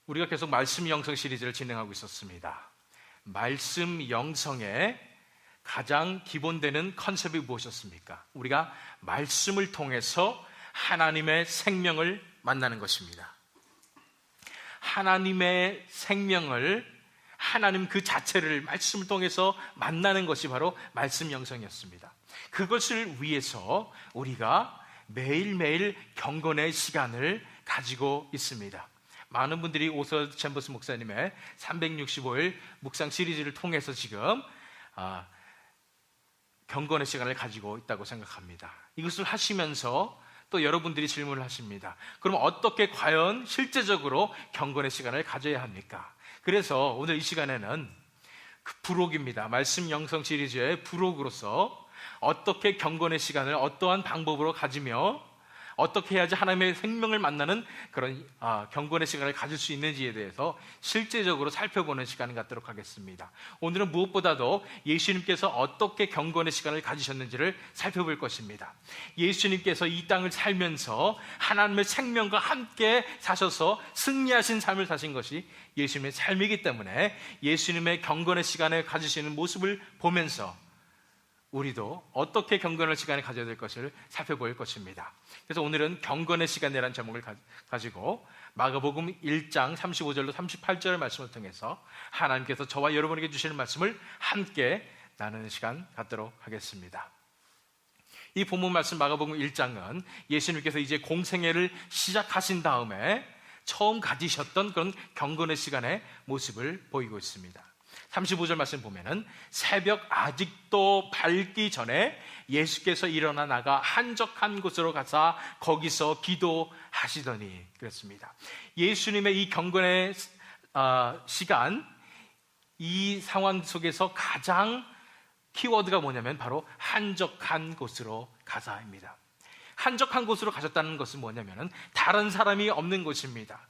우리가 계속 말씀 영성 시리즈를 진행하고 있었습니다. 말씀 영성의 가장 기본되는 컨셉이 무엇이었습니까? 우리가 말씀을 통해서 하나님의 생명을 만나는 것입니다. 하나님의 생명을, 하나님 그 자체를 말씀을 통해서 만나는 것이 바로 말씀 영성이었습니다. 그것을 위해서 우리가 매일매일 경건의 시간을 가지고 있습니다. 많은 분들이 오서 챔버스 목사님의 365일 묵상 시리즈를 통해서 지금 경건의 시간을 가지고 있다고 생각합니다. 이것을 하시면서 또 여러분들이 질문을 하십니다. 그럼 어떻게 과연 실제적으로 경건의 시간을 가져야 합니까? 그래서 오늘 이 시간에는 그 부록입니다. 말씀 영성 시리즈의 부록으로서 어떻게 경건의 시간을 어떠한 방법으로 가지며 어떻게 해야지 하나님의 생명을 만나는 그런 경건의 시간을 가질 수 있는지에 대해서 실제적으로 살펴보는 시간을 갖도록 하겠습니다. 오늘은 무엇보다도 예수님께서 어떻게 경건의 시간을 가지셨는지를 살펴볼 것입니다. 예수님께서 이 땅을 살면서 하나님의 생명과 함께 사셔서 승리하신 삶을 사신 것이 예수님의 삶이기 때문에 예수님의 경건의 시간을 가지시는 모습을 보면서 우리도 어떻게 경건의 시간을 가져야 될 것을 살펴볼 것입니다. 그래서 오늘은 경건의 시간이라는 제목을 가지고 마가복음 1장 35절로 38절의 말씀을 통해서 하나님께서 저와 여러분에게 주시는 말씀을 함께 나누는 시간 갖도록 하겠습니다. 이 본문 말씀 마가복음 1장은 예수님께서 이제 공생애를 시작하신 다음에 처음 가지셨던 그런 경건의 시간의 모습을 보이고 있습니다. 35절 말씀 보면은 새벽 아직도 밝기 전에 예수께서 일어나 나가 한적한 곳으로 가서 거기서 기도하시더니 그랬습니다. 예수님의 이 경건의 시간, 이 상황 속에서 가장 키워드가 뭐냐면 바로 한적한 곳으로 가사입니다. 한적한 곳으로 가셨다는 것은 뭐냐면은 다른 사람이 없는 곳입니다.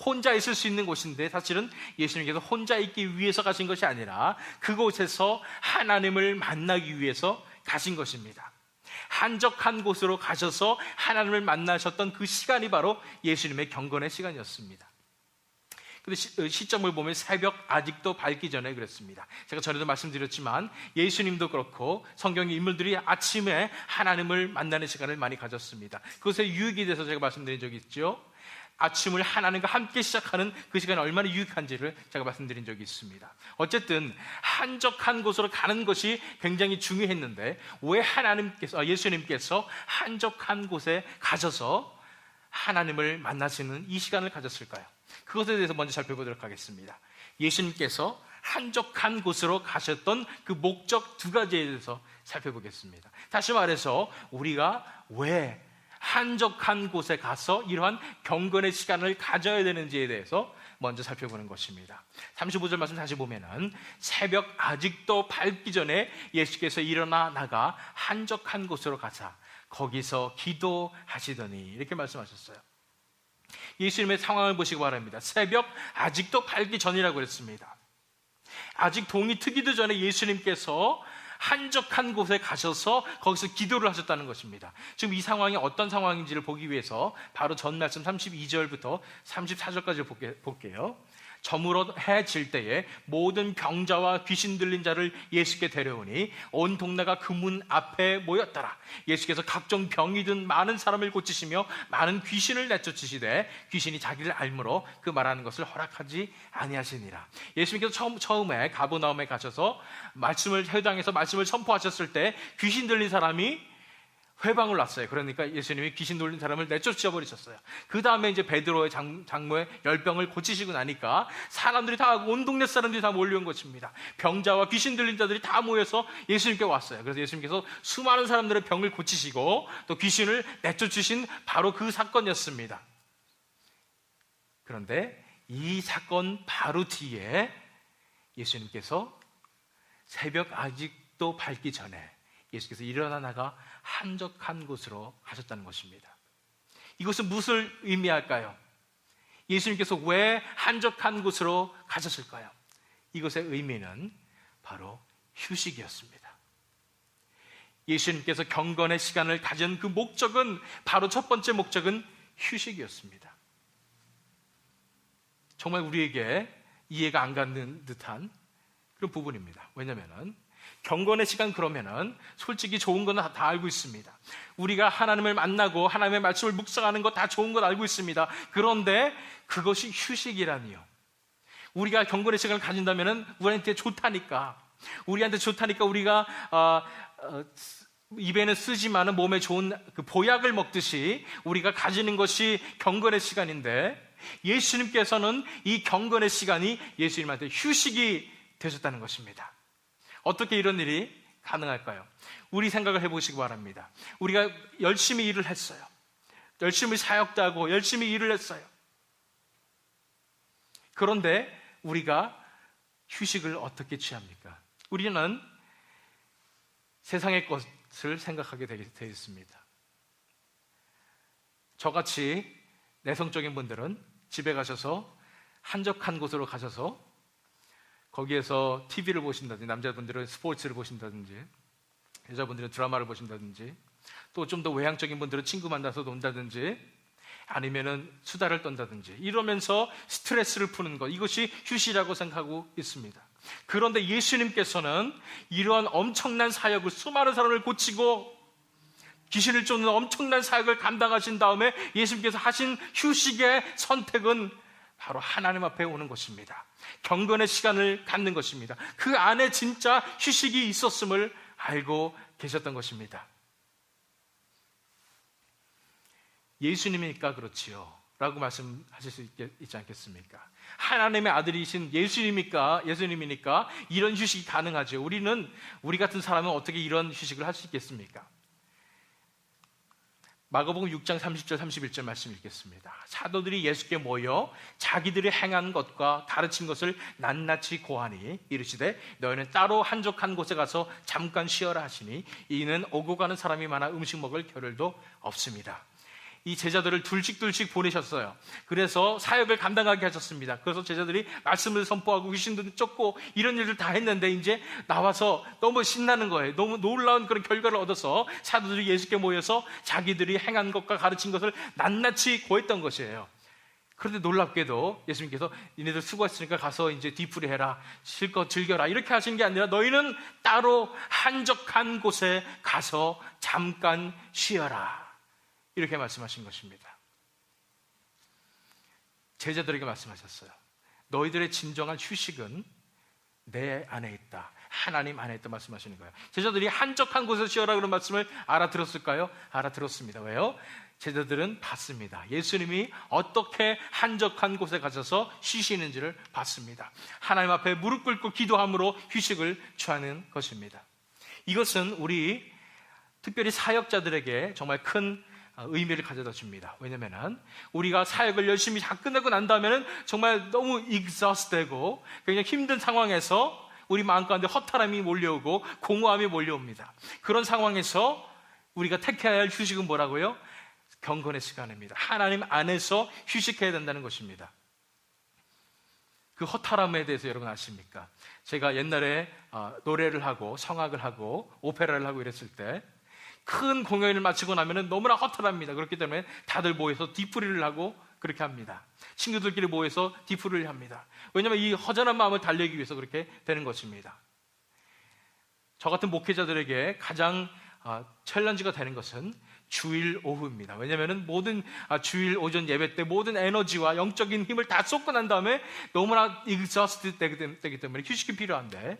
혼자 있을 수 있는 곳인데 사실은 예수님께서 혼자 있기 위해서 가신 것이 아니라 그곳에서 하나님을 만나기 위해서 가신 것입니다. 한적한 곳으로 가셔서 하나님을 만나셨던 그 시간이 바로 예수님의 경건의 시간이었습니다. 근데 시점을 보면 새벽 아직도 밝기 전에 그랬습니다. 제가 전에도 말씀드렸지만 예수님도 그렇고 성경의 인물들이 아침에 하나님을 만나는 시간을 많이 가졌습니다. 그것에 유익이 돼서 제가 말씀드린 적이 있죠. 아침을 하나님과 함께 시작하는 그 시간이 얼마나 유익한지를 제가 말씀드린 적이 있습니다. 어쨌든 한적한 곳으로 가는 것이 굉장히 중요했는데 왜 예수님께서 한적한 곳에 가셔서 하나님을 만나시는 이 시간을 가졌을까요? 그것에 대해서 먼저 살펴보도록 하겠습니다. 예수님께서 한적한 곳으로 가셨던 그 목적 두 가지에 대해서 살펴보겠습니다. 다시 말해서 우리가 왜 한적한 곳에 가서 이러한 경건의 시간을 가져야 되는지에 대해서 먼저 살펴보는 것입니다. 35절 말씀 다시 보면은 새벽 아직도 밝기 전에 예수께서 일어나 나가 한적한 곳으로 가사 거기서 기도하시더니 이렇게 말씀하셨어요. 예수님의 상황을 보시기 바랍니다. 새벽 아직도 밝기 전이라고 했습니다. 아직 동이 트기도 전에 예수님께서 한적한 곳에 가셔서 거기서 기도를 하셨다는 것입니다. 지금 이 상황이 어떤 상황인지를 보기 위해서 바로 전 말씀 32절부터 34절까지 볼게요. 저물어 해 질 때에 모든 병자와 귀신 들린 자를 예수께 데려오니 온 동네가 그 문 앞에 모였더라. 예수께서 각종 병이 든 많은 사람을 고치시며 많은 귀신을 내쫓으시되 귀신이 자기를 알므로 그 말하는 것을 허락하지 아니하시니라. 예수님께서 처음에 가버나움에 가셔서 회당에서 말씀을 선포하셨을 때 귀신 들린 사람이 회방을 놨어요. 그러니까 예수님이 귀신 들린 사람을 내쫓아 버리셨어요. 그 다음에 이제 베드로의 장모의 열병을 고치시고 나니까 사람들이 다, 온 동네 사람들이 다 몰려온 것입니다. 병자와 귀신 들린 자들이 다 모여서 예수님께 왔어요. 그래서 예수님께서 수많은 사람들의 병을 고치시고 또 귀신을 내쫓으신 바로 그 사건이었습니다. 그런데 이 사건 바로 뒤에 예수님께서 새벽 아직도 밝기 전에 예수께서 일어나 나가 한적한 곳으로 가셨다는 것입니다. 이것은 무엇을 의미할까요? 예수님께서 왜 한적한 곳으로 가셨을까요? 이것의 의미는 바로 휴식이었습니다. 예수님께서 경건의 시간을 가진 그 목적은 바로 첫 번째 목적은 휴식이었습니다. 정말 우리에게 이해가 안 가는 듯한 그런 부분입니다. 왜냐하면 경건의 시간 그러면은 솔직히 좋은 건 다 알고 있습니다. 우리가 하나님을 만나고 하나님의 말씀을 묵상하는 거 다 좋은 건 알고 있습니다. 그런데 그것이 휴식이라니요. 우리가 경건의 시간을 가진다면은 우리한테 좋다니까 우리가 입에는 쓰지만은 몸에 좋은 그 보약을 먹듯이 우리가 가지는 것이 경건의 시간인데, 예수님께서는 이 경건의 시간이 예수님한테 휴식이 되셨다는 것입니다. 어떻게 이런 일이 가능할까요? 우리 생각을 해보시기 바랍니다. 우리가 열심히 일을 했어요. 열심히 사역도 하고 열심히 일을 했어요. 그런데 우리가 휴식을 어떻게 취합니까? 우리는 세상의 것을 생각하게 되어 있습니다. 저같이 내성적인 분들은 집에 가셔서 한적한 곳으로 가셔서 거기에서 TV를 보신다든지, 남자분들은 스포츠를 보신다든지, 여자분들은 드라마를 보신다든지, 또 좀 더 외향적인 분들은 친구 만나서 논다든지, 아니면은 수다를 떤다든지, 이러면서 스트레스를 푸는 것, 이것이 휴식이라고 생각하고 있습니다. 그런데 예수님께서는 이러한 엄청난 사역을, 수많은 사람을 고치고 귀신을 쫓는 엄청난 사역을 감당하신 다음에 예수님께서 하신 휴식의 선택은 바로 하나님 앞에 오는 것입니다. 경건의 시간을 갖는 것입니다. 그 안에 진짜 휴식이 있었음을 알고 계셨던 것입니다. 예수님이니까 그렇지요 라고 말씀하실 수 있지 않겠습니까? 하나님의 아들이신 예수님이니까 이런 휴식이 가능하죠. 우리 같은 사람은 어떻게 이런 휴식을 할 수 있겠습니까? 마가복음 6장 30절 31절 말씀 읽겠습니다. 사도들이 예수께 모여 자기들이 행한 것과 가르친 것을 낱낱이 고하니 이르시되 너희는 따로 한적한 곳에 가서 잠깐 쉬어라 하시니 이는 오고 가는 사람이 많아 음식 먹을 겨를도 없습니다. 이 제자들을 둘씩 보내셨어요. 그래서 사역을 감당하게 하셨습니다. 그래서 제자들이 말씀을 선포하고 귀신도 쫓고 이런 일들 다 했는데 이제 나와서 너무 신나는 거예요. 너무 놀라운 그런 결과를 얻어서 사도들이 예수께 모여서 자기들이 행한 것과 가르친 것을 낱낱이 고했던 것이에요. 그런데 놀랍게도 예수님께서 니네들 수고했으니까 가서 이제 뒤풀이 해라, 실컷 즐겨라, 이렇게 하시는 게 아니라 너희는 따로 한적한 곳에 가서 잠깐 쉬어라, 이렇게 말씀하신 것입니다. 제자들에게 말씀하셨어요. 너희들의 진정한 휴식은 내 안에 있다, 하나님 안에 있다 말씀하시는 거예요. 제자들이 한적한 곳에서 쉬어라 그런 말씀을 알아들었을까요? 알아들었습니다. 왜요? 제자들은 봤습니다. 예수님이 어떻게 한적한 곳에 가셔서 쉬시는지를 봤습니다. 하나님 앞에 무릎 꿇고 기도함으로 휴식을 취하는 것입니다. 이것은 우리 특별히 사역자들에게 정말 큰 의미를 가져다 줍니다. 왜냐하면 우리가 사역을 열심히 다 끝내고 난 다음에는 정말 너무 exhaust되고 굉장히 힘든 상황에서 우리 마음 가운데 허탈함이 몰려오고 공허함이 몰려옵니다. 그런 상황에서 우리가 택해야 할 휴식은 뭐라고요? 경건의 시간입니다. 하나님 안에서 휴식해야 된다는 것입니다. 그 허탈함에 대해서 여러분 아십니까? 제가 옛날에 노래를 하고 성악을 하고 오페라를 하고 이랬을 때 큰 공연을 마치고 나면 너무나 허탈합니다. 그렇기 때문에 다들 모여서 뒤풀이를 하고 그렇게 합니다. 친구들끼리 모여서 뒤풀이를 합니다. 왜냐하면 이 허전한 마음을 달래기 위해서 그렇게 되는 것입니다. 저 같은 목회자들에게 가장 챌린지가 되는 것은 주일 오후입니다. 왜냐하면 모든 주일 오전 예배 때 모든 에너지와 영적인 힘을 다 쏟고 난 다음에 너무나 exhausted 되기 때문에 휴식이 필요한데,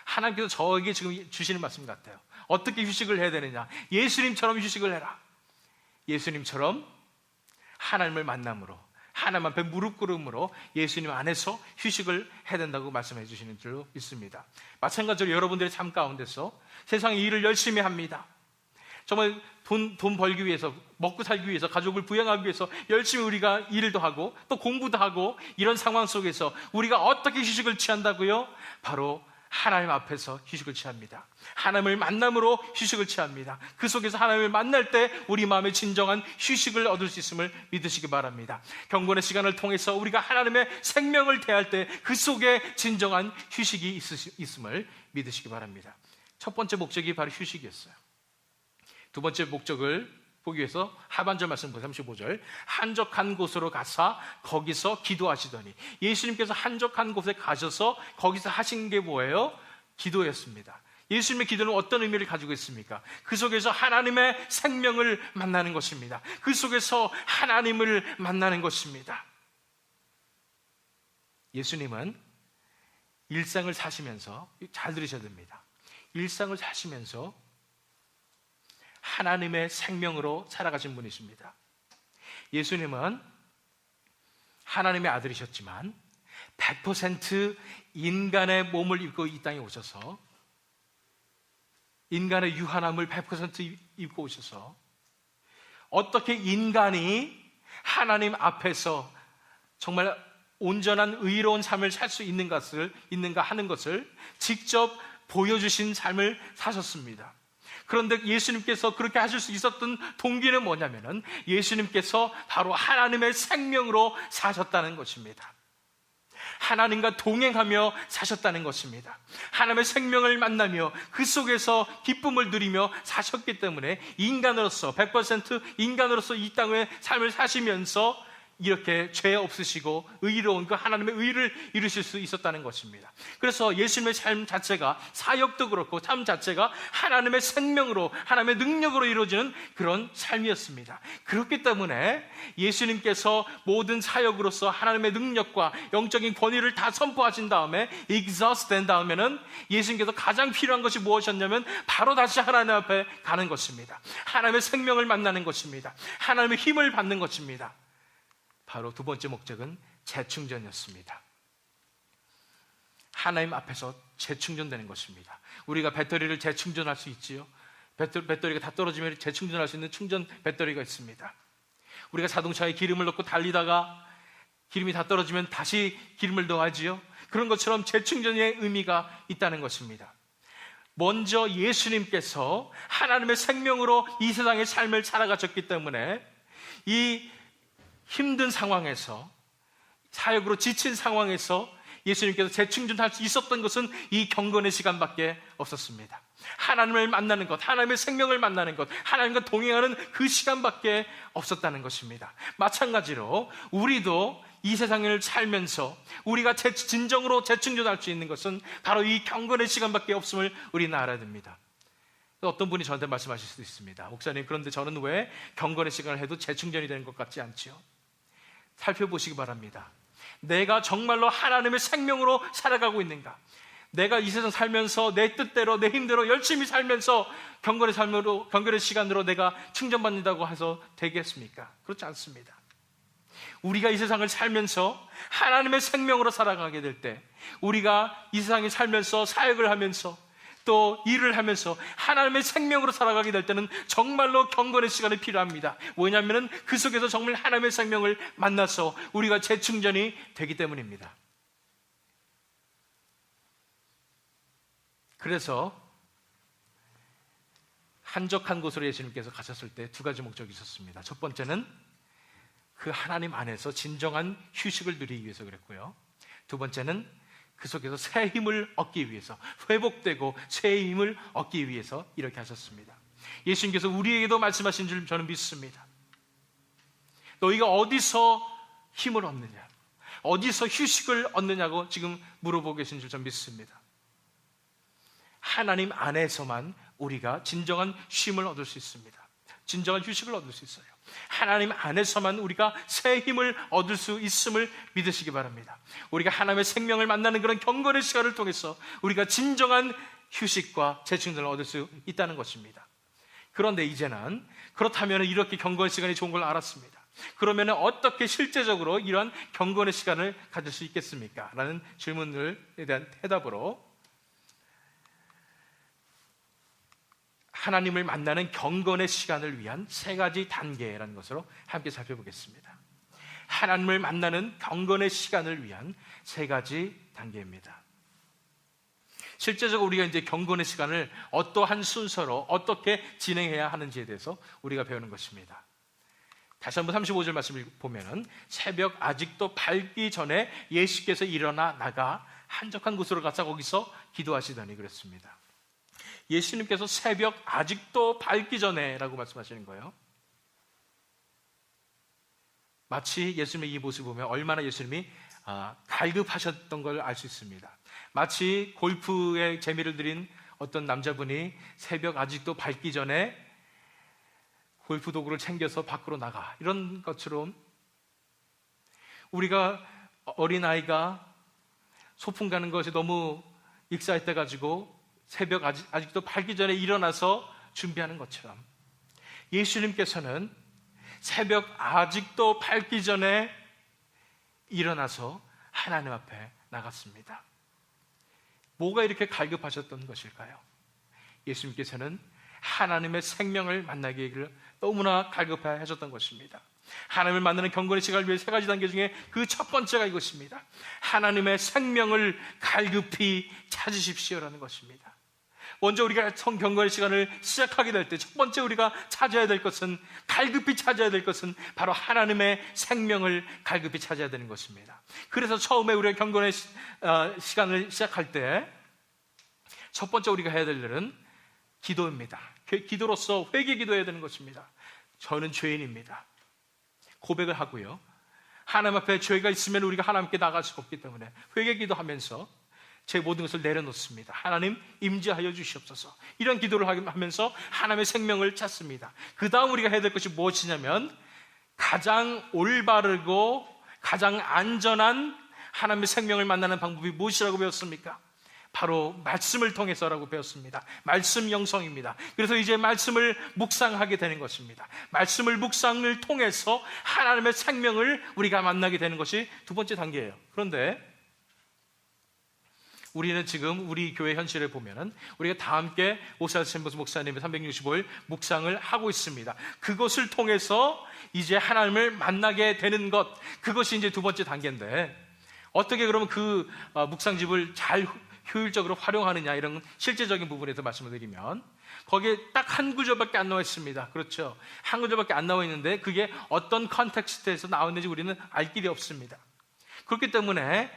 하나님께서 저에게 지금 주시는 말씀 같아요. 어떻게 휴식을 해야 되느냐? 예수님처럼 휴식을 해라. 예수님처럼 하나님을 만남으로, 하나님 앞에 무릎 꿇음으로 예수님 안에서 휴식을 해야 된다고 말씀해 주시는 줄로 있습니다. 마찬가지로 여러분들의 삶 가운데서 세상의 일을 열심히 합니다. 정말 돈 벌기 위해서, 먹고 살기 위해서, 가족을 부양하기 위해서 열심히 우리가 일도 하고 또 공부도 하고, 이런 상황 속에서 우리가 어떻게 휴식을 취한다고요? 바로 하나님 앞에서 휴식을 취합니다. 하나님을 만남으로 휴식을 취합니다. 그 속에서 하나님을 만날 때 우리 마음에 진정한 휴식을 얻을 수 있음을 믿으시기 바랍니다. 경건의 시간을 통해서 우리가 하나님의 생명을 대할 때 그 속에 진정한 휴식이 있음을 믿으시기 바랍니다. 첫 번째 목적이 바로 휴식이었어요. 두 번째 목적을 보기 위해서 하반절 말씀 보세요. 35절. 한적한 곳으로 가사 거기서 기도하시더니, 예수님께서 한적한 곳에 가셔서 거기서 하신 게 뭐예요? 기도였습니다. 예수님의 기도는 어떤 의미를 가지고 있습니까? 그 속에서 하나님의 생명을 만나는 것입니다. 그 속에서 하나님을 만나는 것입니다. 예수님은 일상을 사시면서, 잘 들으셔야 됩니다, 일상을 사시면서 하나님의 생명으로 살아가신 분이십니다. 예수님은 하나님의 아들이셨지만 100% 인간의 몸을 입고 이 땅에 오셔서, 인간의 유한함을 100% 입고 오셔서 어떻게 인간이 하나님 앞에서 정말 온전한 의로운 삶을 살 수 있는가 하는 것을 직접 보여주신 삶을 사셨습니다. 그런데 예수님께서 그렇게 하실 수 있었던 동기는 뭐냐면은, 예수님께서 바로 하나님의 생명으로 사셨다는 것입니다. 하나님과 동행하며 사셨다는 것입니다. 하나님의 생명을 만나며 그 속에서 기쁨을 누리며 사셨기 때문에 인간으로서, 100% 인간으로서 이 땅의 삶을 사시면서 이렇게 죄 없으시고 의로운 그 하나님의 의를 이루실 수 있었다는 것입니다. 그래서 예수님의 삶 자체가, 사역도 그렇고 삶 자체가 하나님의 생명으로, 하나님의 능력으로 이루어지는 그런 삶이었습니다. 그렇기 때문에 예수님께서 모든 사역으로서 하나님의 능력과 영적인 권위를 다 선포하신 다음에, exhaust 된 다음에는 예수님께서 가장 필요한 것이 무엇이었냐면 바로 다시 하나님 앞에 가는 것입니다. 하나님의 생명을 만나는 것입니다. 하나님의 힘을 받는 것입니다. 바로 두 번째 목적은 재충전이었습니다. 하나님 앞에서 재충전되는 것입니다. 우리가 배터리를 재충전할 수 있지요. 배터리가 다 떨어지면 재충전할 수 있는 충전 배터리가 있습니다. 우리가 자동차에 기름을 넣고 달리다가 기름이 다 떨어지면 다시 기름을 넣어야지요. 그런 것처럼 재충전의 의미가 있다는 것입니다. 먼저 예수님께서 하나님의 생명으로 이 세상의 삶을 살아가셨기 때문에 이 힘든 상황에서, 사역으로 지친 상황에서 예수님께서 재충전할 수 있었던 것은 이 경건의 시간밖에 없었습니다. 하나님을 만나는 것, 하나님의 생명을 만나는 것, 하나님과 동행하는 그 시간밖에 없었다는 것입니다. 마찬가지로 우리도 이 세상을 살면서 우리가 진정으로 재충전할 수 있는 것은 바로 이 경건의 시간밖에 없음을 우리는 알아야 됩니다. 어떤 분이 저한테 말씀하실 수도 있습니다. 목사님, 그런데 저는 왜 경건의 시간을 해도 재충전이 되는 것 같지 않지요? 살펴보시기 바랍니다. 내가 정말로 하나님의 생명으로 살아가고 있는가? 내가 이 세상 살면서 내 뜻대로, 내 힘대로 열심히 살면서 경건의 시간으로 내가 충전받는다고 해서 되겠습니까? 그렇지 않습니다. 우리가 이 세상을 살면서 하나님의 생명으로 살아가게 될 때, 우리가 이 세상에 살면서 사역을 하면서 또 일을 하면서 하나님의 생명으로 살아가게 될 때는 정말로 경건의 시간이 필요합니다. 왜냐하면 그 속에서 정말 하나님의 생명을 만나서 우리가 재충전이 되기 때문입니다. 그래서 한적한 곳으로 예수님께서 가셨을 때 두 가지 목적이 있었습니다. 첫 번째는 그 하나님 안에서 진정한 휴식을 누리기 위해서 그랬고요. 두 번째는 그 속에서 새 힘을 얻기 위해서, 회복되고 새 힘을 얻기 위해서 이렇게 하셨습니다. 예수님께서 우리에게도 말씀하신 줄 저는 믿습니다. 너희가 어디서 힘을 얻느냐, 어디서 휴식을 얻느냐고 지금 물어보고 계신 줄 저는 믿습니다. 하나님 안에서만 우리가 진정한 쉼을 얻을 수 있습니다. 진정한 휴식을 얻을 수 있어요. 하나님 안에서만 우리가 새 힘을 얻을 수 있음을 믿으시기 바랍니다. 우리가 하나님의 생명을 만나는 그런 경건의 시간을 통해서 우리가 진정한 휴식과 재충전을 얻을 수 있다는 것입니다. 그런데 이제는 그렇다면 이렇게 경건의 시간이 좋은 걸 알았습니다. 그러면 어떻게 실제적으로 이러한 경건의 시간을 가질 수 있겠습니까? 라는 질문에 대한 대답으로 하나님을 만나는 경건의 시간을 위한 세 가지 단계라는 것으로 함께 살펴보겠습니다. 하나님을 만나는 경건의 시간을 위한 세 가지 단계입니다. 실제적으로 우리가 이제 경건의 시간을 어떠한 순서로 어떻게 진행해야 하는지에 대해서 우리가 배우는 것입니다. 다시 한번 35절 말씀을 보면은, 새벽 아직도 밝기 전에 예수께서 일어나 나가 한적한 곳으로 가서 거기서 기도하시더니 그랬습니다. 예수님께서 새벽 아직도 밝기 전에 라고 말씀하시는 거예요. 마치 예수님의 이 모습을 보면 얼마나 예수님이 갈급하셨던 걸 알 수 있습니다. 마치 골프에 재미를 들인 어떤 남자분이 새벽 아직도 밝기 전에 골프 도구를 챙겨서 밖으로 나가, 이런 것처럼 우리가 어린아이가 소풍 가는 것이 너무 익사했다 가지고 새벽 아직도 밝기 전에 일어나서 준비하는 것처럼 예수님께서는 새벽 아직도 밝기 전에 일어나서 하나님 앞에 나갔습니다. 뭐가 이렇게 갈급하셨던 것일까요? 예수님께서는 하나님의 생명을 만나기를 너무나 갈급해 하셨던 것입니다. 하나님을 만나는 경건의 시간을 위해 세 가지 단계 중에 그 첫 번째가 이것입니다. 하나님의 생명을 갈급히 찾으십시오라는 것입니다. 먼저 우리가 경건의 시간을 시작하게 될 때 첫 번째 우리가 찾아야 될 것은, 갈급히 찾아야 될 것은 바로 하나님의 생명을 갈급히 찾아야 되는 것입니다. 그래서 처음에 우리가 경건의 시간을 시작할 때 첫 번째 우리가 해야 될 일은 기도입니다. 기도로서 회개 기도해야 되는 것입니다. 저는 죄인입니다. 고백을 하고요, 하나님 앞에 죄가 있으면 우리가 하나님께 나갈 수가 없기 때문에 회개 기도하면서 제 모든 것을 내려놓습니다. 하나님 임재하여 주시옵소서. 이런 기도를 하면서 하나님의 생명을 찾습니다. 그 다음 우리가 해야 될 것이 무엇이냐면, 가장 올바르고 가장 안전한 하나님의 생명을 만나는 방법이 무엇이라고 배웠습니까? 바로 말씀을 통해서라고 배웠습니다. 말씀 영성입니다. 그래서 이제 말씀을 묵상하게 되는 것입니다. 말씀을 묵상을 통해서 하나님의 생명을 우리가 만나게 되는 것이 두 번째 단계예요. 그런데 우리는 지금 우리 교회 현실을 보면은 우리가 다 함께 오사스 챔버스 목사님의 365일 묵상을 하고 있습니다. 그것을 통해서 이제 하나님을 만나게 되는 것, 그것이 이제 두 번째 단계인데, 어떻게 그러면 그 묵상집을 잘 효율적으로 활용하느냐, 이런 실제적인 부분에서 말씀을 드리면, 거기에 딱 한 구절밖에 안 나와 있습니다. 그렇죠? 한 구절밖에 안 나와 있는데 그게 어떤 컨텍스트에서 나왔는지 우리는 알 길이 없습니다. 그렇기 때문에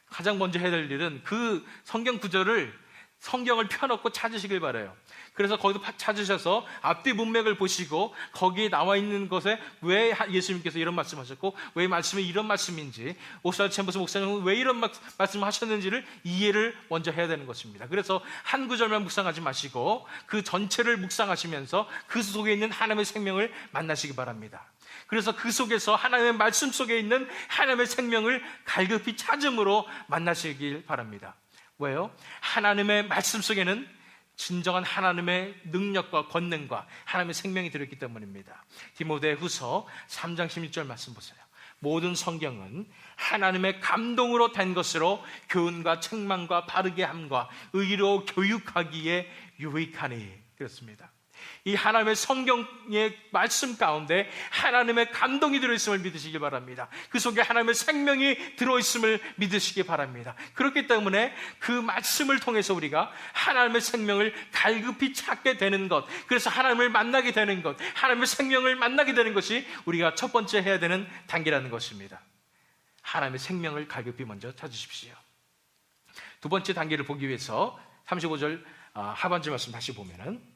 가장 먼저 해야 될 일은 그 성경 구절을, 성경을 펴놓고 찾으시길 바라요. 그래서 거기서 찾으셔서 앞뒤 문맥을 보시고 거기에 나와 있는 것에 왜 예수님께서 이런 말씀하셨고 왜 말씀이 이런 말씀인지, 오사드 챔버스 목사님은 왜 이런 말씀을 하셨는지를 이해를 먼저 해야 되는 것입니다. 그래서 한 구절만 묵상하지 마시고 그 전체를 묵상하시면서 그 속에 있는 하나님의 생명을 만나시기 바랍니다. 그래서 그 속에서 하나님의 말씀 속에 있는 하나님의 생명을 갈급히 찾음으로 만나시길 바랍니다. 왜요? 하나님의 말씀 속에는 진정한 하나님의 능력과 권능과 하나님의 생명이 들어있기 때문입니다. 디모데후서 3장 16절 말씀 보세요. 모든 성경은 하나님의 감동으로 된 것으로 교훈과 책망과 바르게 함과 의로 교육하기에 유익하니, 그렇습니다. 이 하나님의 성경의 말씀 가운데 하나님의 감동이 들어있음을 믿으시기 바랍니다. 그 속에 하나님의 생명이 들어있음을 믿으시기 바랍니다. 그렇기 때문에 그 말씀을 통해서 우리가 하나님의 생명을 갈급히 찾게 되는 것, 그래서 하나님을 만나게 되는 것, 하나님의 생명을 만나게 되는 것이 우리가 첫 번째 해야 되는 단계라는 것입니다. 하나님의 생명을 갈급히 먼저 찾으십시오. 두 번째 단계를 보기 위해서 35절 하반절 말씀 다시 보면은,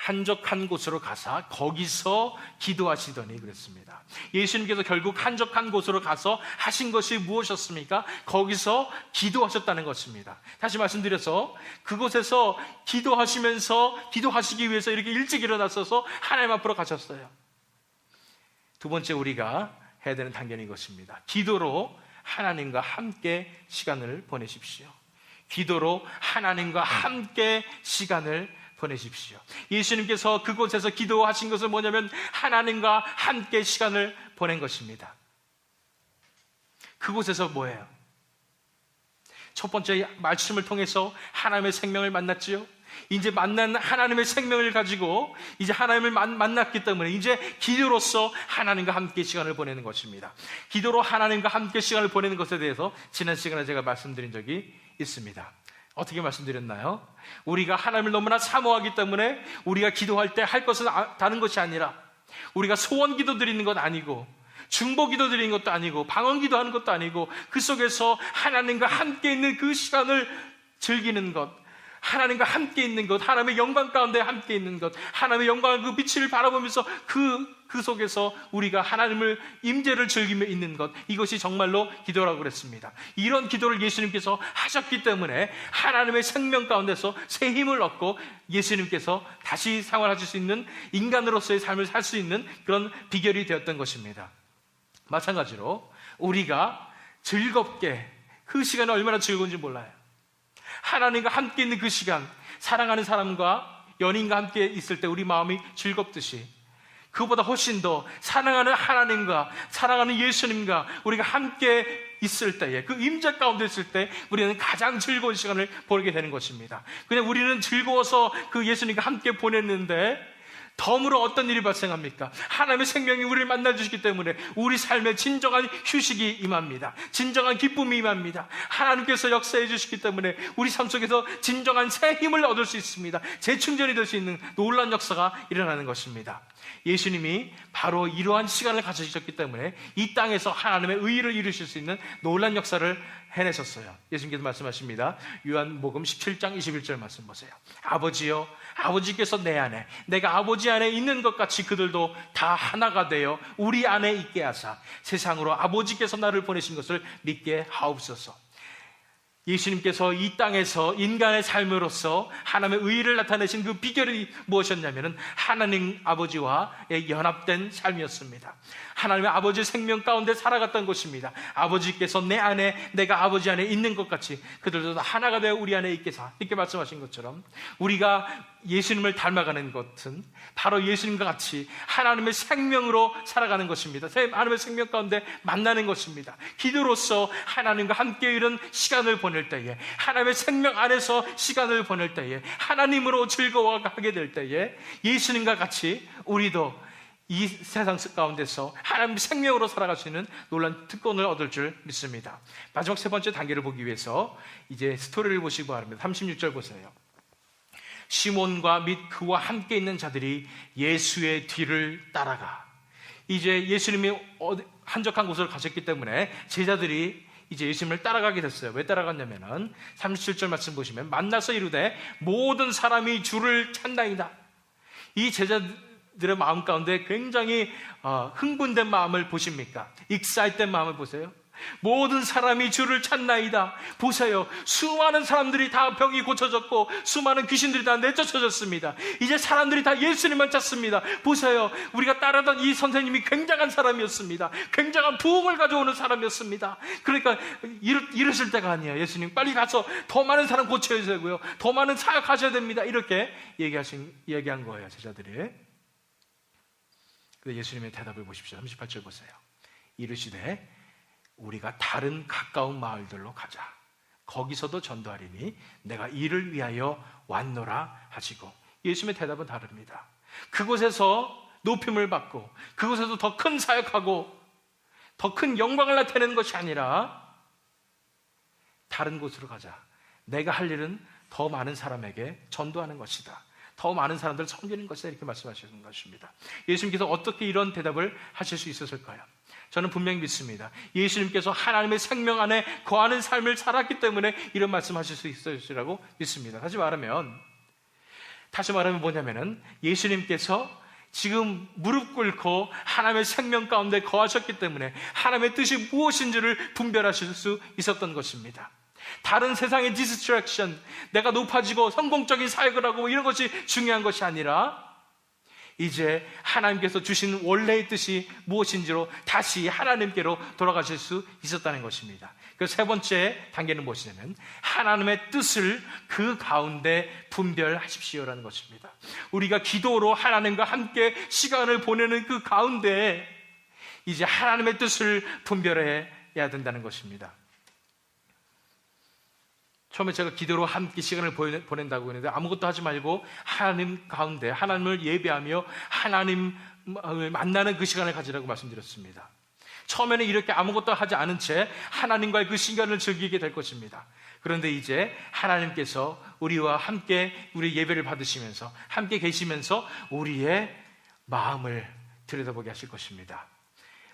한적한 곳으로 가사 거기서 기도하시더니, 그랬습니다. 예수님께서 결국 한적한 곳으로 가서 하신 것이 무엇이었습니까? 거기서 기도하셨다는 것입니다. 다시 말씀드려서 그곳에서 기도하시면서, 기도하시기 위해서 이렇게 일찍 일어나셔서 하나님 앞으로 가셨어요. 두 번째 우리가 해야 되는 단계는 이것입니다. 기도로 하나님과 함께 시간을 보내십시오. 기도로 하나님과 함께 시간을 보내십시오. 예수님께서 그곳에서 기도하신 것은 뭐냐면 하나님과 함께 시간을 보낸 것입니다. 그곳에서 뭐예요? 첫 번째 말씀을 통해서 하나님의 생명을 만났지요. 이제 만난 하나님의 생명을 가지고 이제 하나님을 만났기 때문에 이제 기도로서 하나님과 함께 시간을 보내는 것입니다. 기도로 하나님과 함께 시간을 보내는 것에 대해서 지난 시간에 제가 말씀드린 적이 있습니다. 어떻게 말씀드렸나요? 우리가 하나님을 너무나 사모하기 때문에 우리가 기도할 때 할 것은 다른 것이 아니라, 우리가 소원 기도 드리는 것 아니고 중보 기도 드리는 것도 아니고 방언 기도하는 것도 아니고, 그 속에서 하나님과 함께 있는 그 시간을 즐기는 것, 하나님과 함께 있는 것, 하나님의 영광 가운데 함께 있는 것, 하나님의 영광을 그 빛을 바라보면서 그 그 속에서 우리가 하나님을 임재를 즐기며 있는 것, 이것이 정말로 기도라고 그랬습니다. 이런 기도를 예수님께서 하셨기 때문에 하나님의 생명 가운데서 새 힘을 얻고 예수님께서 다시 생활하실 수 있는 인간으로서의 삶을 살 수 있는 그런 비결이 되었던 것입니다. 마찬가지로 우리가 즐겁게, 그 시간이 얼마나 즐거운지 몰라요. 하나님과 함께 있는 그 시간, 사랑하는 사람과 연인과 함께 있을 때 우리 마음이 즐겁듯이, 그보다 훨씬 더 사랑하는 하나님과 사랑하는 예수님과 우리가 함께 있을 때에, 그 임재 가운데 있을 때 우리는 가장 즐거운 시간을 보내게 되는 것입니다. 그냥 우리는 즐거워서 그 예수님과 함께 보냈는데 덤으로 어떤 일이 발생합니까? 하나님의 생명이 우리를 만나주시기 때문에 우리 삶에 진정한 휴식이 임합니다. 진정한 기쁨이 임합니다. 하나님께서 역사해 주시기 때문에 우리 삶 속에서 진정한 새 힘을 얻을 수 있습니다. 재충전이 될 수 있는 놀라운 역사가 일어나는 것입니다. 예수님이 바로 이러한 시간을 가지셨기 때문에 이 땅에서 하나님의 의의를 이루실 수 있는 놀라운 역사를 해내셨어요. 예수님께서 말씀하십니다. 요한복음 17장 21절 말씀 보세요. 아버지여, 아버지께서 내 안에, 내가 아버지 안에 있는 것 같이 그들도 다 하나가 되어 우리 안에 있게 하사 세상으로 아버지께서 나를 보내신 것을 믿게 하옵소서. 예수님께서 이 땅에서 인간의 삶으로서 하나님의 의의를 나타내신 그 비결이 무엇이었냐면 하나님 아버지와의 연합된 삶이었습니다. 하나님의 아버지의 생명 가운데 살아갔던 것입니다. 아버지께서 내 안에, 내가 아버지 안에 있는 것 같이 그들도 하나가 되어 우리 안에 있게 사, 이렇게 말씀하신 것처럼 우리가 예수님을 닮아가는 것은 바로 예수님과 같이 하나님의 생명으로 살아가는 것입니다. 하나님의 생명 가운데 만나는 것입니다. 기도로서 하나님과 함께 이런 시간을 보낼 때에, 하나님의 생명 안에서 시간을 보낼 때에, 하나님으로 즐거워하게 될 때에 예수님과 같이 우리도 이 세상 가운데서 하나님의 생명으로 살아갈 수 있는 놀라운 특권을 얻을 줄 믿습니다. 마지막 세 번째 단계를 보기 위해서 이제 스토리를 보시기 바랍니다. 36절 보세요. 시몬과 및 그와 함께 있는 자들이 예수의 뒤를 따라가. 이제 예수님이 한적한 곳을 가셨기 때문에 제자들이 이제 예수님을 따라가게 됐어요. 왜 따라갔냐면은 37절 말씀 보시면 만나서 이르되 모든 사람이 주를 찾나이다. 이 제자들의 마음 가운데 굉장히 흥분된 마음을 보십니까? 익사이트된 마음을 보세요. 모든 사람이 주를 찾나이다. 보세요. 수많은 사람들이 다 병이 고쳐졌고 수많은 귀신들이 다 내쫓아졌습니다. 이제 사람들이 다 예수님만 찾습니다. 보세요. 우리가 따르던 이 선생님이 굉장한 사람이었습니다. 굉장한 부흥을 가져오는 사람이었습니다. 그러니까 이러실 때가 아니에요. 예수님 빨리 가서 더 많은 사람 고쳐야 되고요, 더 많은 사역하셔야 됩니다. 이렇게 얘기한 거예요, 제자들이. 근데 예수님의 대답을 보십시오. 38절 보세요. 이르시되 우리가 다른 가까운 마을들로 가자. 거기서도 전도하리니 내가 이를 위하여 왔노라 하시고. 예수님의 대답은 다릅니다. 그곳에서 높임을 받고 그곳에서 더 큰 사역하고 더 큰 영광을 나타내는 것이 아니라 다른 곳으로 가자. 내가 할 일은 더 많은 사람에게 전도하는 것이다. 더 많은 사람들을 섬기는 것이다. 이렇게 말씀하시는 것입니다. 예수님께서 어떻게 이런 대답을 하실 수 있었을까요? 저는 분명히 믿습니다. 예수님께서 하나님의 생명 안에 거하는 삶을 살았기 때문에 이런 말씀하실 수 있으시라고 믿습니다. 다시 말하면 뭐냐면은 예수님께서 지금 무릎 꿇고 하나님의 생명 가운데 거하셨기 때문에 하나님의 뜻이 무엇인지를 분별하실 수 있었던 것입니다. 다른 세상의 디스트랙션, 내가 높아지고 성공적인 사역을 하고 이런 것이 중요한 것이 아니라 이제 하나님께서 주신 원래의 뜻이 무엇인지로 다시 하나님께로 돌아가실 수 있었다는 것입니다. 그래서 세 번째 단계는 무엇이냐면 하나님의 뜻을 그 가운데 분별하십시오라는 것입니다. 우리가 기도로 하나님과 함께 시간을 보내는 그 가운데 이제 하나님의 뜻을 분별해야 된다는 것입니다. 처음에 제가 기도로 함께 시간을 보낸다고 했는데 아무것도 하지 말고 하나님 가운데 하나님을 예배하며 하나님을 만나는 그 시간을 가지라고 말씀드렸습니다. 처음에는 이렇게 아무것도 하지 않은 채 하나님과의 그 시간을 즐기게 될 것입니다. 그런데 이제 하나님께서 우리와 함께 우리 예배를 받으시면서 함께 계시면서 우리의 마음을 들여다보게 하실 것입니다.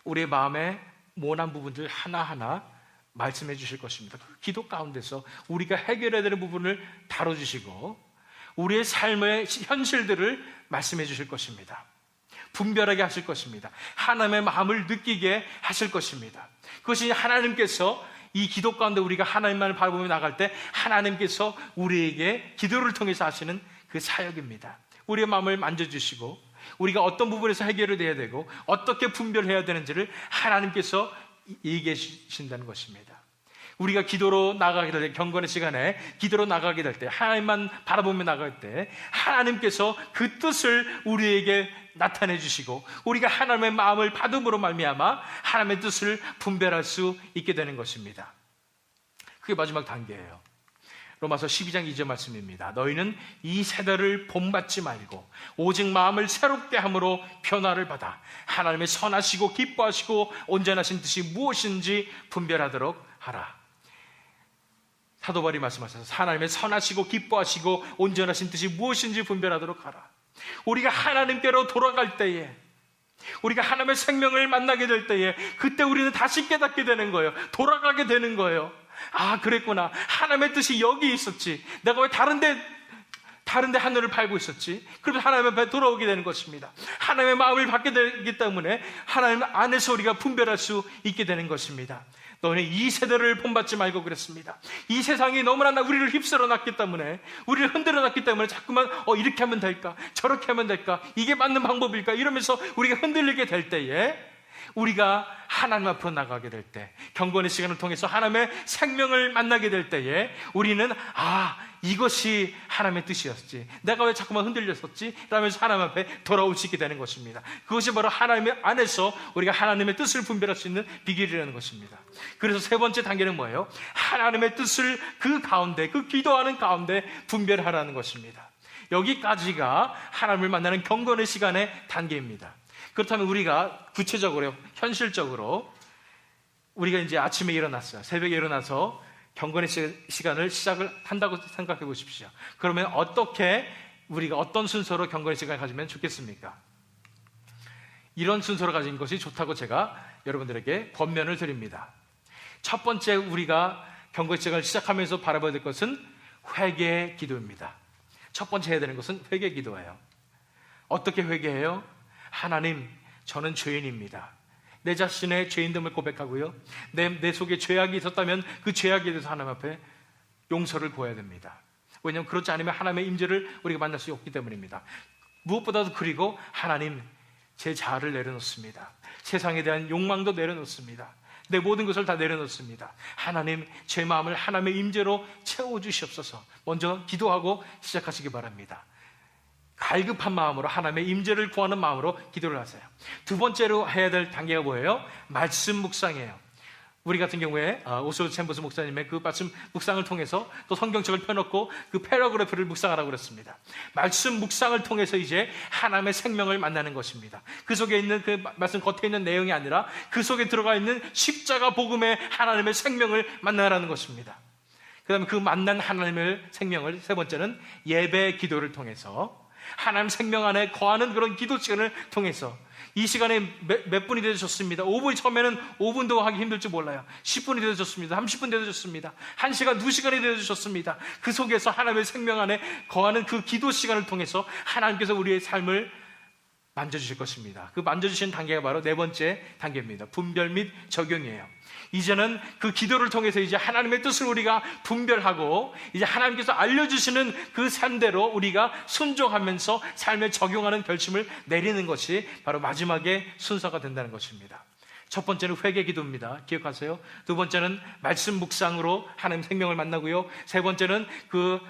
우리의 마음의 모난 부분들 하나하나 말씀해 주실 것입니다. 그 기도 가운데서 우리가 해결해야 되는 부분을 다뤄주시고 우리의 삶의 현실들을 말씀해 주실 것입니다. 분별하게 하실 것입니다. 하나님의 마음을 느끼게 하실 것입니다. 그것이 하나님께서 이 기도 가운데 우리가 하나님만을 바라보며 나갈 때 하나님께서 우리에게 기도를 통해서 하시는 그 사역입니다. 우리의 마음을 만져주시고 우리가 어떤 부분에서 해결을 해야 되고 어떻게 분별해야 되는지를 하나님께서 얘기해 주신다는 것입니다. 우리가 기도로 나가게 될 때, 경건의 시간에 기도로 나가게 될 때, 하나님만 바라보며 나갈 때 하나님께서 그 뜻을 우리에게 나타내 주시고 우리가 하나님의 마음을 받음으로 말미암아 하나님의 뜻을 분별할 수 있게 되는 것입니다. 그게 마지막 단계예요. 로마서 12장 2절 말씀입니다. 너희는 이 세대를 본받지 말고 오직 마음을 새롭게 함으로 변화를 받아 하나님의 선하시고 기뻐하시고 온전하신 뜻이 무엇인지 분별하도록 하라. 사도 바울이 말씀하셔서 하나님의 선하시고 기뻐하시고 온전하신 뜻이 무엇인지 분별하도록 하라. 우리가 하나님께로 돌아갈 때에, 우리가 하나님의 생명을 만나게 될 때에 그때 우리는 다시 깨닫게 되는 거예요. 돌아가게 되는 거예요. 아, 그랬구나. 하나님의 뜻이 여기 있었지. 내가 왜 다른데 하늘을 밟고 있었지? 그러면 하나님 앞에 돌아오게 되는 것입니다. 하나님의 마음을 받게 되기 때문에 하나님 안에서 우리가 분별할 수 있게 되는 것입니다. 너는 이 세대를 본받지 말고 그랬습니다. 이 세상이 너무나 우리를 휩쓸어 놨기 때문에, 우리를 흔들어 놨기 때문에 자꾸만 이렇게 하면 될까? 저렇게 하면 될까? 이게 맞는 방법일까? 이러면서 우리가 흔들리게 될 때에 우리가 하나님 앞으로 나가게 될 때, 경건의 시간을 통해서 하나님의 생명을 만나게 될 때에 우리는 이것이 하나님의 뜻이었지, 내가 왜 자꾸만 흔들렸었지? 라면서 하나님 앞에 돌아올 수 있게 되는 것입니다. 그것이 바로 하나님의 안에서 우리가 하나님의 뜻을 분별할 수 있는 비결이라는 것입니다. 그래서 세 번째 단계는 뭐예요? 하나님의 뜻을 그 가운데, 그 기도하는 가운데 분별하라는 것입니다. 여기까지가 하나님을 만나는 경건의 시간의 단계입니다. 그렇다면 우리가 구체적으로, 현실적으로 우리가 이제 아침에 일어났어요. 새벽에 일어나서 경건의 시간을 시작을 한다고 생각해 보십시오. 그러면 우리가 어떤 순서로 경건의 시간을 가지면 좋겠습니까? 이런 순서로 가진 것이 좋다고 제가 여러분들에게 권면을 드립니다. 첫 번째, 우리가 경건의 시간을 시작하면서 바라봐야 될 것은 회개 기도입니다. 첫 번째 해야 되는 것은 회개 기도예요. 어떻게 회개해요? 하나님, 저는 죄인입니다. 내 자신의 죄인됨을 고백하고요, 내 속에 죄악이 있었다면 그 죄악에 대해서 하나님 앞에 용서를 구해야 됩니다. 왜냐하면 그렇지 않으면 하나님의 임재를 우리가 만날 수 없기 때문입니다. 무엇보다도 그리고 하나님, 제 자아를 내려놓습니다. 세상에 대한 욕망도 내려놓습니다. 내 모든 것을 다 내려놓습니다. 하나님, 제 마음을 하나님의 임재로 채워주시옵소서. 먼저 기도하고 시작하시기 바랍니다. 갈급한 마음으로 하나님의 임재를 구하는 마음으로 기도를 하세요. 두 번째로 해야 될 단계가 뭐예요? 말씀 묵상이에요. 우리 같은 경우에 오스로 챔버스 목사님의 그 말씀 묵상을 통해서 또 성경책을 펴놓고 그 패러그래프를 묵상하라고 그랬습니다. 말씀 묵상을 통해서 이제 하나님의 생명을 만나는 것입니다. 그 속에 있는 그 말씀 겉에 있는 내용이 아니라 그 속에 들어가 있는 십자가 복음의 하나님의 생명을 만나라는 것입니다. 그 다음에 그 만난 하나님의 생명을, 세 번째는 예배 기도를 통해서 하나님 생명 안에 거하는 그런 기도 시간을 통해서, 이 시간에 몇 분이 되어도 좋습니다. 5분이, 처음에는 5분도 하기 힘들지 몰라요. 10분이 되어도 좋습니다. 30분 되어도 좋습니다. 1시간, 2시간이 되어도 좋습니다. 그 속에서 하나님의 생명 안에 거하는 그 기도 시간을 통해서 하나님께서 우리의 삶을 만져주실 것입니다. 그 만져주시는 단계가 바로 네 번째 단계입니다. 분별 및 적용이에요. 이제는 그 기도를 통해서 이제 하나님의 뜻을 우리가 분별하고 이제 하나님께서 알려주시는 그 삶대로 우리가 순종하면서 삶에 적용하는 결심을 내리는 것이 바로 마지막의 순서가 된다는 것입니다. 첫 번째는 회개 기도입니다. 기억하세요? 두 번째는 말씀 묵상으로 하나님 생명을 만나고요. 세 번째는 그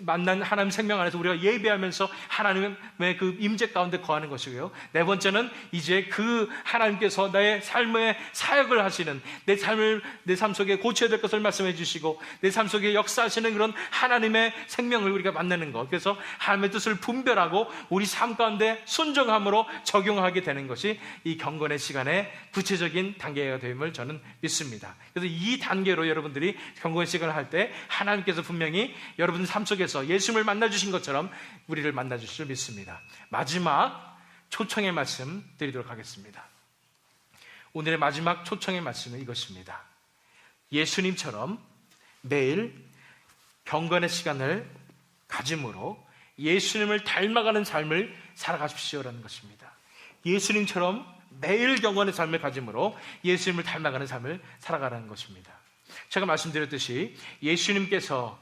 만난 하나님 생명 안에서 우리가 예배하면서 하나님의 그 임재 가운데 거하는 것이고요. 네 번째는 이제 그 하나님께서 나의 삶에 사역을 하시는, 내 삶 속에 고쳐야 될 것을 말씀해 주시고 내 삶 속에 역사하시는 그런 하나님의 생명을 우리가 만나는 것. 그래서 하나님의 뜻을 분별하고 우리 삶 가운데 순종함으로 적용하게 되는 것이 이 경건의 시간의 구체적인 단계가 됨을 저는 믿습니다. 그래서 이 단계로 여러분들이 경건의 시간을 할 때 하나님께서 분명히 여러분 삶 속에서 예수님을 만나주신 것처럼 우리를 만나주실 줄 믿습니다. 마지막 초청의 말씀 드리도록 하겠습니다. 오늘의 마지막 초청의 말씀은 이것입니다. 예수님처럼 매일 경건의 시간을 가짐으로 예수님을 닮아가는 삶을 살아가십시오라는 것입니다. 예수님처럼 매일 경건의 삶을 가짐으로 예수님을 닮아가는 삶을 살아가라는 것입니다. 제가 말씀드렸듯이 예수님께서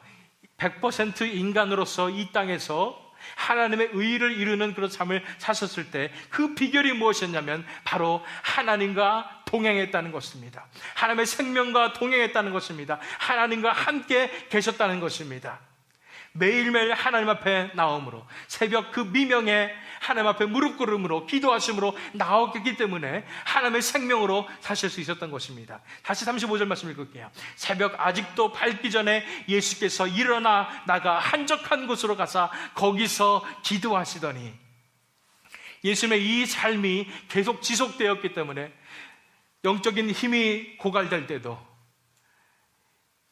100% 인간으로서 이 땅에서 하나님의 의를 이루는 그런 삶을 사셨을 때 그 비결이 무엇이었냐면 바로 하나님과 동행했다는 것입니다. 하나님의 생명과 동행했다는 것입니다. 하나님과 함께 계셨다는 것입니다. 매일매일 하나님 앞에 나옴으로, 새벽 그 미명에 하나님 앞에 무릎 꿇음으로, 기도하심으로 나왔기 때문에 하나님의 생명으로 사실 수 있었던 것입니다. 다시 35절 말씀 읽을게요. 새벽 아직도 밝기 전에 예수께서 일어나 나가 한적한 곳으로 가사 거기서 기도하시더니, 예수님의 이 삶이 계속 지속되었기 때문에 영적인 힘이 고갈될 때도,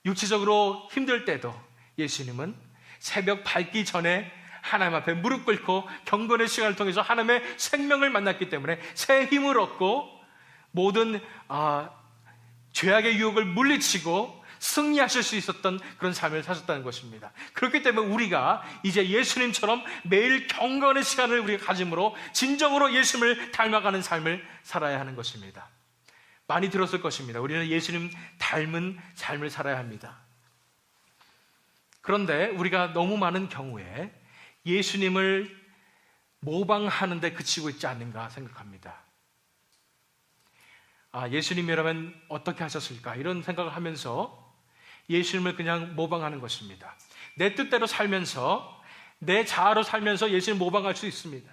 육체적으로 힘들 때도 예수님은 새벽 밝기 전에 하나님 앞에 무릎 꿇고 경건의 시간을 통해서 하나님의 생명을 만났기 때문에 새 힘을 얻고 모든 죄악의 유혹을 물리치고 승리하실 수 있었던 그런 삶을 사셨다는 것입니다. 그렇기 때문에 우리가 이제 예수님처럼 매일 경건의 시간을 우리가 가짐으로 진정으로 예수님을 닮아가는 삶을 살아야 하는 것입니다. 많이 들었을 것입니다. 우리는 예수님 닮은 삶을 살아야 합니다. 그런데 우리가 너무 많은 경우에 예수님을 모방하는 데 그치고 있지 않는가 생각합니다. 예수님이라면 어떻게 하셨을까? 이런 생각을 하면서 예수님을 그냥 모방하는 것입니다. 내 뜻대로 살면서, 내 자아로 살면서 예수님 모방할 수 있습니다.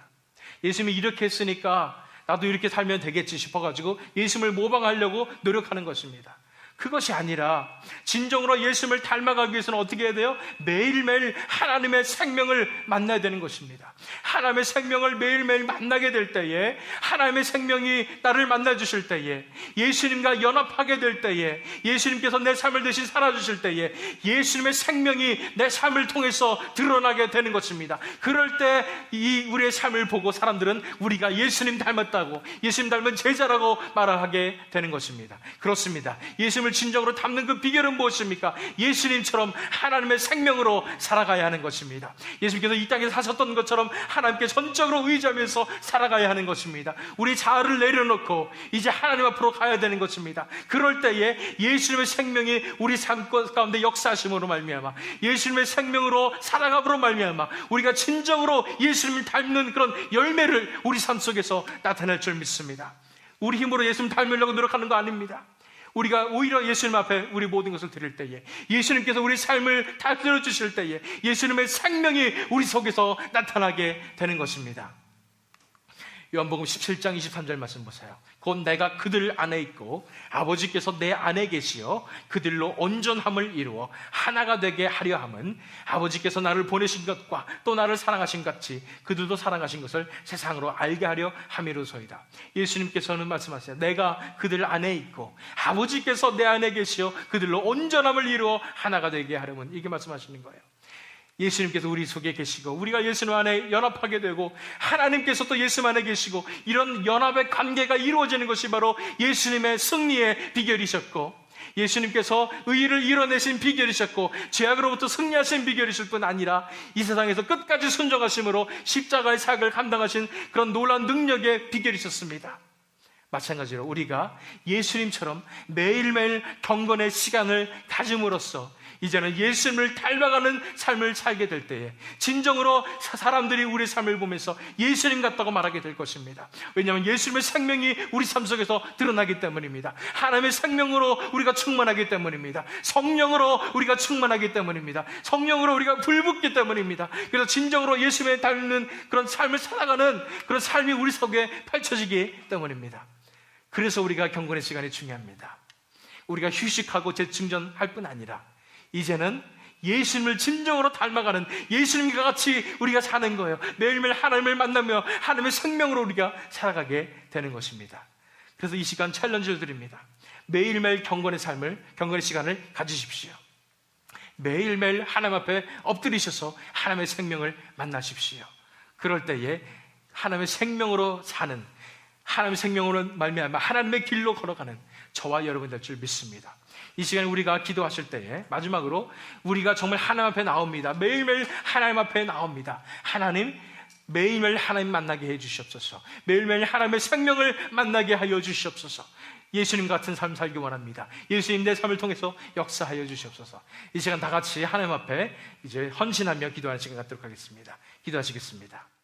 예수님이 이렇게 했으니까 나도 이렇게 살면 되겠지 싶어가지고 예수님을 모방하려고 노력하는 것입니다. 그것이 아니라 진정으로 예수님을 닮아가기 위해서는 어떻게 해야 돼요? 매일매일 하나님의 생명을 만나야 되는 것입니다. 하나님의 생명을 매일매일 만나게 될 때에, 하나님의 생명이 나를 만나주실 때에, 예수님과 연합하게 될 때에, 예수님께서 내 삶을 대신 살아주실 때에 예수님의 생명이 내 삶을 통해서 드러나게 되는 것입니다. 그럴 때 이 우리의 삶을 보고 사람들은 우리가 예수님 닮았다고, 예수님 닮은 제자라고 말하게 되는 것입니다. 그렇습니다. 예수님을 진정으로 닮는 그 비결은 무엇입니까? 예수님처럼 하나님의 생명으로 살아가야 하는 것입니다. 예수님께서 이 땅에 사셨던 것처럼 하나님께 전적으로 의지하면서 살아가야 하는 것입니다. 우리 자아를 내려놓고 이제 하나님 앞으로 가야 되는 것입니다. 그럴 때에 예수님의 생명이 우리 삶 가운데 역사하심으로 말미암아, 예수님의 생명으로 살아감으로 말미암아 우리가 진정으로 예수님을 닮는 그런 열매를 우리 삶 속에서 나타낼 줄 믿습니다. 우리 힘으로 예수님 닮으려고 노력하는 거 아닙니다. 우리가 오히려 예수님 앞에 우리 모든 것을 드릴 때에, 예수님께서 우리 삶을 다 들어주실 때에 예수님의 생명이 우리 속에서 나타나게 되는 것입니다. 요한복음 17장 23절 말씀 보세요. 곧 내가 그들 안에 있고 아버지께서 내 안에 계시어 그들로 온전함을 이루어 하나가 되게 하려 함은 아버지께서 나를 보내신 것과 또 나를 사랑하신 같이 그들도 사랑하신 것을 세상으로 알게 하려 함이로소이다. 예수님께서는 말씀하세요. 내가 그들 안에 있고 아버지께서 내 안에 계시어 그들로 온전함을 이루어 하나가 되게 하려면, 이게 말씀하시는 거예요. 예수님께서 우리 속에 계시고 우리가 예수님 안에 연합하게 되고 하나님께서 또 예수님 안에 계시고 이런 연합의 관계가 이루어지는 것이 바로 예수님의 승리의 비결이셨고, 예수님께서 의의를 이뤄내신 비결이셨고, 죄악으로부터 승리하신 비결이실 뿐 아니라 이 세상에서 끝까지 순종하심으로 십자가의 사역을 감당하신 그런 놀라운 능력의 비결이셨습니다. 마찬가지로 우리가 예수님처럼 매일매일 경건의 시간을 가짐으로써 이제는 예수님을 닮아가는 삶을 살게 될 때에 진정으로 사람들이 우리 삶을 보면서 예수님 같다고 말하게 될 것입니다. 왜냐하면 예수님의 생명이 우리 삶 속에서 드러나기 때문입니다. 하나님의 생명으로 우리가 충만하기 때문입니다. 성령으로 우리가 충만하기 때문입니다. 성령으로 우리가 불붙기 때문입니다. 그래서 진정으로 예수님을 닮는 그런 삶을 살아가는 그런 삶이 우리 속에 펼쳐지기 때문입니다. 그래서 우리가 경건의 시간이 중요합니다. 우리가 휴식하고 재충전할 뿐 아니라 이제는 예수님을 진정으로 닮아가는 예수님과 같이 우리가 사는 거예요. 매일매일 하나님을 만나며 하나님의 생명으로 우리가 살아가게 되는 것입니다. 그래서 이 시간 챌린지를 드립니다. 매일매일 경건의 삶을, 경건의 시간을 가지십시오. 매일매일 하나님 앞에 엎드리셔서 하나님의 생명을 만나십시오. 그럴 때에 하나님의 생명으로 사는, 하나님의 생명으로 말미암아 하나님의 길로 걸어가는 저와 여러분 될 줄 믿습니다. 이 시간에 우리가 기도하실 때에 마지막으로 우리가 정말 하나님 앞에 나옵니다. 매일매일 하나님 앞에 나옵니다. 하나님, 매일매일 하나님 만나게 해 주시옵소서. 매일매일 하나님의 생명을 만나게 하여 주시옵소서. 예수님 같은 삶 살기 원합니다. 예수님 내 삶을 통해서 역사하여 주시옵소서. 이 시간 다 같이 하나님 앞에 이제 헌신하며 기도하는 시간 갖도록 하겠습니다. 기도하시겠습니다.